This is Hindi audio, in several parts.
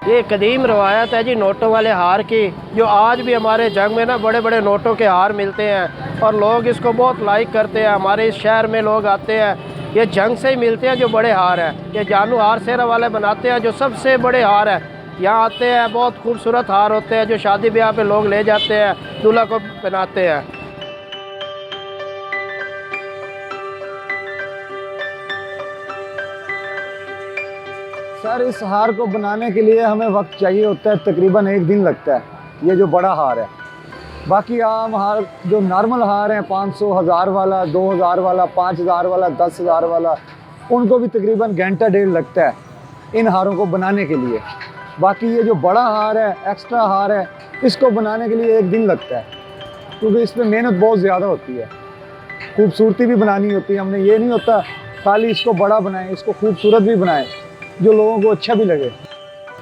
ये कदीम रवायत है जी नोटों वाले हार की, जो आज भी हमारे जंग में ना बड़े बड़े नोटों के हार मिलते हैं और लोग इसको बहुत लाइक करते हैं। हमारे इस शहर में लोग आते हैं, ये जंग से ही मिलते हैं जो बड़े हार हैं। ये जानू हार सेरा वाले बनाते हैं जो सबसे बड़े हार हैं। यहाँ आते हैं, बहुत खूबसूरत हार होते हैं जो शादी ब्याह पे लोग ले जाते हैं, दूल्हा को पहनाते हैं। सर, इस हार को बनाने के लिए हमें वक्त चाहिए होता है, तकरीबन एक दिन लगता है। ये जो बड़ा हार है, बाकी आम हार जो नॉर्मल हार हैं 500 हज़ार वाला, 2000 वाला, 5000 वाला, 10,000 वाला, उनको भी तकरीबन घंटा डेढ़ लगता है इन हारों को बनाने के लिए। बाकी ये जो बड़ा हार है, एक्स्ट्रा हार है, इसको बनाने के लिए एक दिन लगता है, क्योंकि इस पर मेहनत बहुत ज़्यादा होती है, खूबसूरती भी बनानी होती है। हमने ये नहीं होता खाली इसको बड़ा बनाएं, इसको खूबसूरत भी बनाएं जो लोगों को अच्छा भी लगे।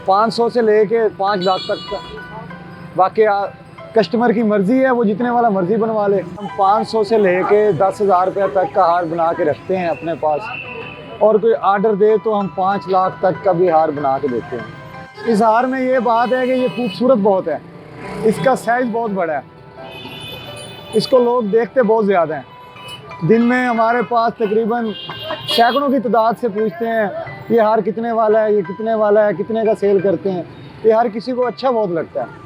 500 से लेके 5 लाख तक का, बाकी कस्टमर की मर्ज़ी है, वो जितने वाला मर्ज़ी बनवा ले। हम 500 से लेके 10,000 रुपये तक का हार बना के रखते हैं अपने पास, और कोई आर्डर दे तो हम 5 लाख तक का भी हार बना के देते हैं। इस हार में ये बात है कि ये खूबसूरत बहुत है, इसका साइज़ बहुत बड़ा है, इसको लोग देखते बहुत ज़्यादा हैं। दिन में हमारे पास तकरीबन सैकड़ों की तादाद से पूछते हैं ये हार कितने वाला है, ये कितने वाला है, कितने का सेल करते हैं। ये हार किसी को अच्छा बहुत लगता है।